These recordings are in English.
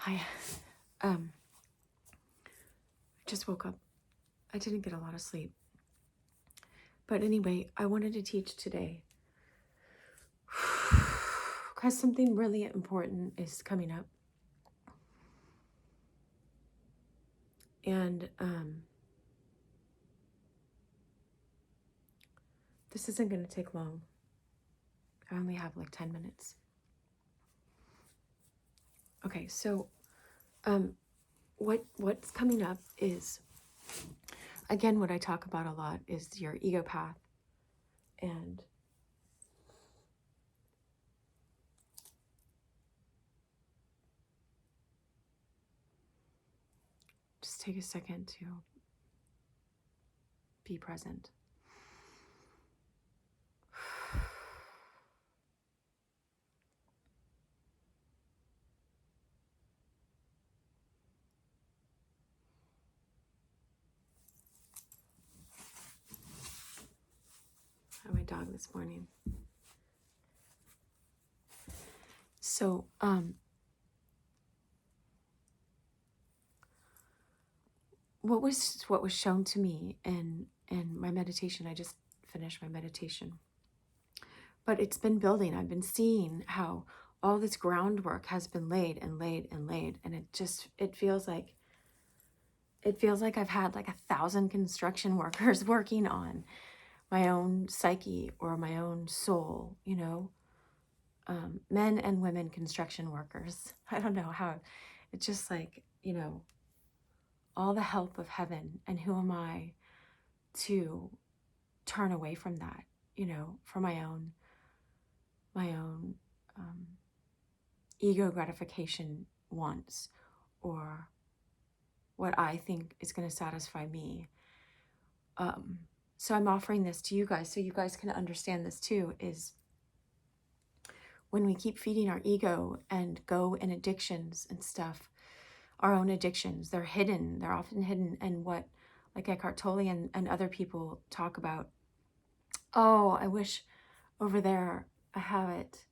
Hi. I just woke up. I didn't get a lot of sleep. But anyway, I wanted to teach today because something really important is coming up. And this isn't going to take long. I only have like 10 minutes. Okay, so what's coming up is, again, what I talk about a lot is your ego path. And just take a second to be present. I had my dog this morning. So, what was shown to me in my meditation, I just finished my meditation, but it's been building. I've been seeing how all this groundwork has been laid and laid and laid, and it feels like I've had like 1,000 construction workers working on my own psyche or my own soul, men and women construction workers. I don't know how. It's just like, all the help of heaven, and who am I to turn away from that, for my own ego gratification wants, or what I think is going to satisfy me. So I'm offering this to you guys so you guys can understand this too, is when we keep feeding our ego and go in addictions and stuff, our own addictions, they're hidden, they're often hidden. And what, like Eckhart Tolle and other people talk about, oh, I wish over there I have it.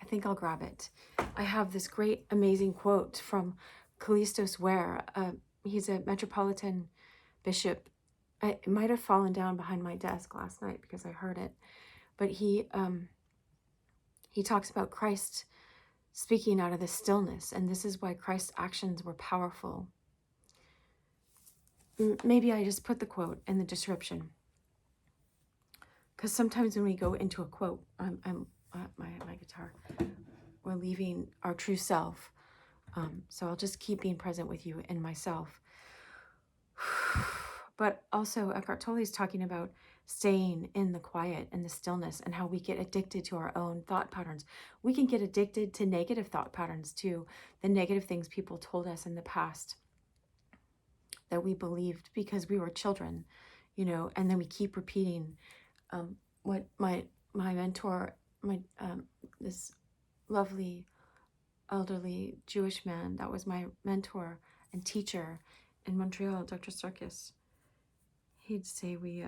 I think I'll grab it. I have this great, amazing quote from Kallistos Ware. He's a Metropolitan bishop. It might have fallen down behind my desk last night because I heard it. But he talks about Christ speaking out of the stillness, and this is why Christ's actions were powerful. Maybe I just put the quote in the description, because sometimes when we go into a quote, my guitar, we're leaving our true self. So I'll just keep being present with you and myself. But also Eckhart Tolle is talking about staying in the quiet and the stillness, and how we get addicted to our own thought patterns. We can get addicted to negative thought patterns too, the negative things people told us in the past that we believed because we were children, and then we keep repeating what my mentor, this lovely elderly Jewish man that was my mentor and teacher in Montreal, Dr. Sarkis, he'd say we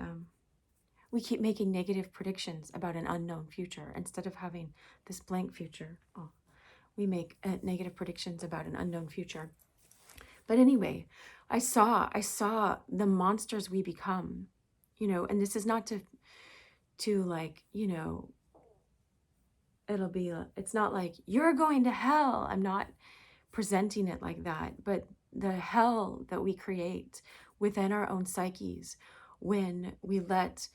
keep making negative predictions about an unknown future instead of having this blank future. Oh, we make negative predictions about an unknown future. But anyway, I saw the monsters we become, and this is not to like, it's not like you're going to hell. I'm not presenting it like that, but the hell that we create within our own psyches when we let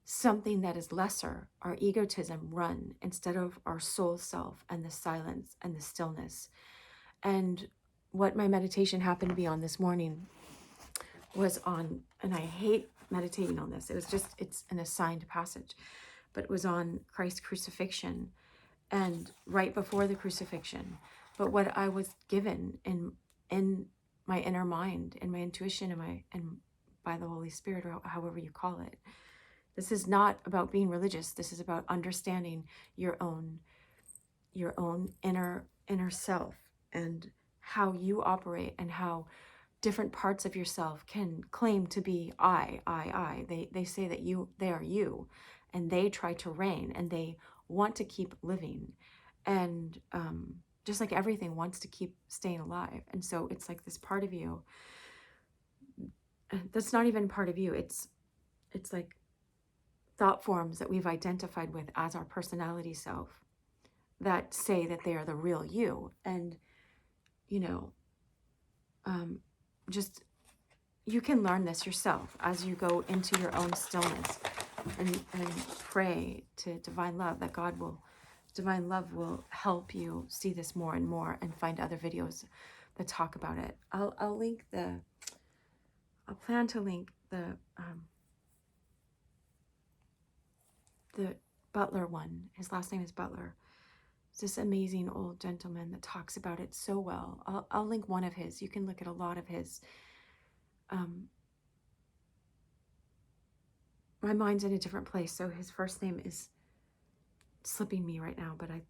something that is lesser, our egotism, run instead of our soul self and the silence and the stillness. And what my meditation happened to be on this morning was on, and I hate meditating on this, it's an assigned passage, but it was on Christ's crucifixion and right before the crucifixion. But what I was given in my inner mind, in my intuition, and by the Holy Spirit, or however you call it. This is not about being religious. This is about understanding your own inner self, and how you operate, and how different parts of yourself can claim to be I. They say that they are you, and they try to reign, and they want to keep living. And just like everything wants to keep staying alive. And so it's like this part of you that's not even part of you. It's like thought forms that we've identified with as our personality self that say that they are the real you. And, you know, just, you can learn this yourself as you go into your own stillness and pray to divine love, that divine love will help you see this more and more, and find other videos that talk about it. I'll link I'll plan to link the Butler one. His last name is Butler. It's this amazing old gentleman that talks about it so well. I'll link one of his. You can look at a lot of his. My mind's in a different place, so his first name is slipping me right now, but I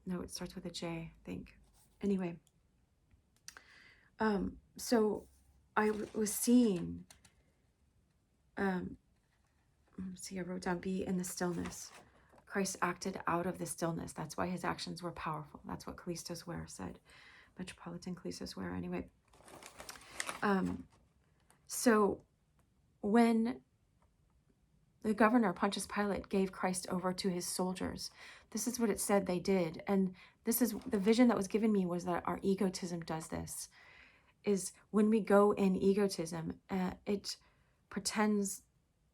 know it starts with a J, I think. Anyway, so I was seeing, see, I wrote down, be in the stillness. Christ acted out of the stillness. That's why his actions were powerful. That's what Kallistos Ware said. Metropolitan Kallistos Ware. Anyway, so when the governor, Pontius Pilate, gave Christ over to his soldiers, this is what it said they did. And this is the vision that was given me, was that our egotism does this. Is when we go in egotism, it pretends,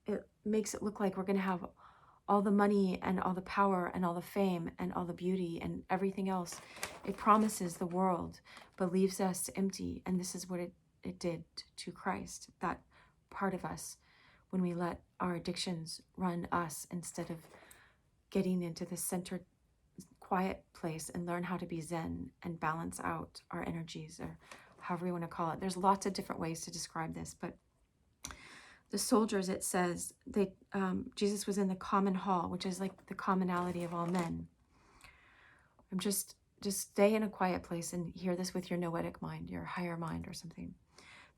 it makes it look like we're going to have all the money and all the power and all the fame and all the beauty and everything else. It promises the world, but leaves us empty. And this is what it did to Christ, that part of us, when we let our addictions run us instead of getting into the centered, quiet place and learn how to be Zen and balance out our energies, or however you want to call it. There's lots of different ways to describe this, but the soldiers, it says, Jesus was in the common hall, which is like the commonality of all men. I'm just stay in a quiet place and hear this with your noetic mind, your higher mind or something.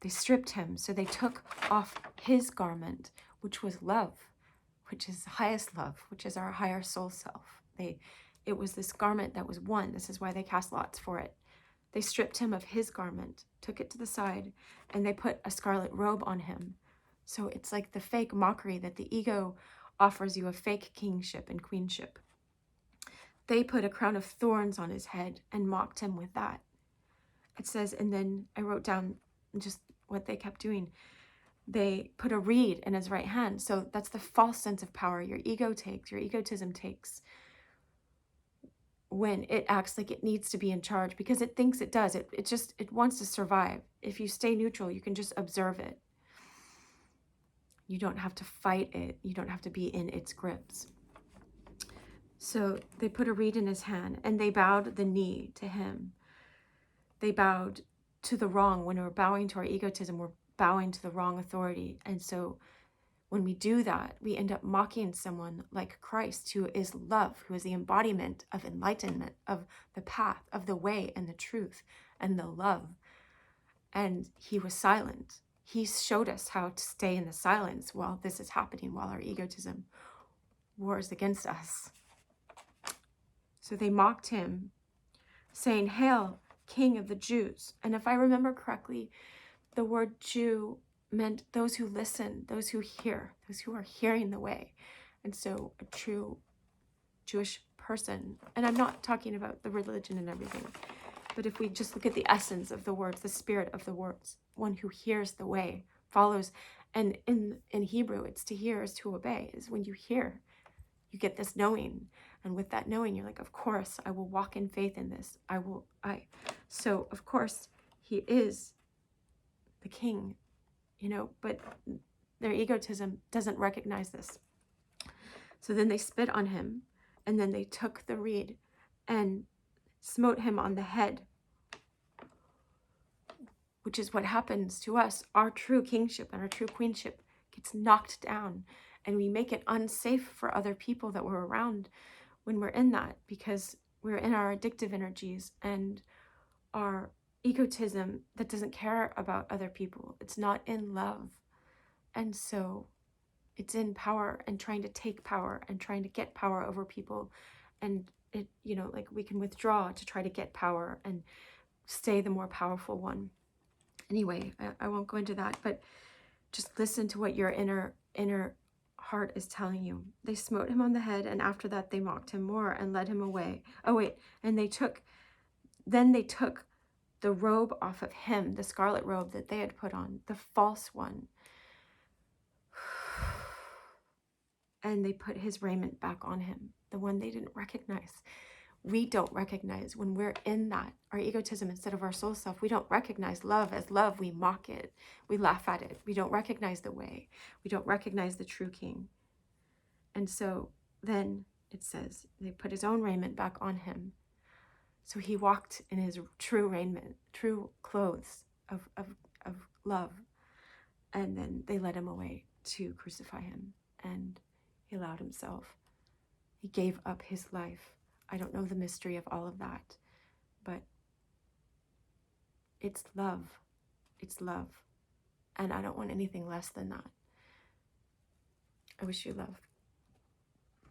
They stripped him, so they took off his garment, which was love, which is the highest love, which is our higher soul self. It was this garment that was one. This is why they cast lots for it. They stripped him of his garment, took it to the side, and they put a scarlet robe on him. So it's like the fake mockery that the ego offers you, a fake kingship and queenship. They put a crown of thorns on his head and mocked him with that. It says, and then I wrote down just what they kept doing. They put a reed in his right hand. So that's the false sense of power your egotism takes, when it acts like it needs to be in charge, because it thinks it does. It wants to survive. If you stay neutral, you can just observe it. You don't have to fight it. You don't have to be in its grips. So they put a reed in his hand and they bowed the knee to him. They bowed to the wrong. When we're bowing to our egotism, we're bowing to the wrong authority. And so when we do that, we end up mocking someone like Christ, who is love, who is the embodiment of enlightenment, of the path, of the way and the truth and the love. And he was silent. He showed us how to stay in the silence while this is happening, while our egotism wars against us. So they mocked him, saying, "Hail, King of the Jews." And if I remember correctly, the word Jew meant those who listen, those who hear, those who are hearing the way. And so a true Jewish person, and I'm not talking about the religion and everything, but if we just look at the essence of the words, the spirit of the words, one who hears the way, follows. And in Hebrew, it's to hear is to obey. Is when you hear, you get this knowing. And with that knowing, you're like, of course, I will walk in faith in this. So of course, he is the king, but their egotism doesn't recognize this. So then they spit on him, and then they took the reed and smote him on the head, which is what happens to us. Our true kingship and our true queenship gets knocked down, and we make it unsafe for other people that we're around when we're in that, because we're in our addictive energies and our egotism that doesn't care about other people. It's not in love. And so it's in power and trying to take power and trying to get power over people and it, like we can withdraw to try to get power and stay the more powerful one. Anyway, I won't go into that, but just listen to what your inner heart is telling you. They smote him on the head, and after that they mocked him more and led him away. Oh wait, and then they took the robe off of him, the scarlet robe that they had put on, the false one. And they put his raiment back on him, the one they didn't recognize. We don't recognize when we're in that, our egotism instead of our soul self. We don't recognize love as love. We mock it. We laugh at it. We don't recognize the way. We don't recognize the true king. And so then it says they put his own raiment back on him. So he walked in his true raiment, true clothes of love. And then they led him away to crucify him. And he allowed himself. He gave up his life. I don't know the mystery of all of that, but it's love. It's love. And I don't want anything less than that. I wish you love.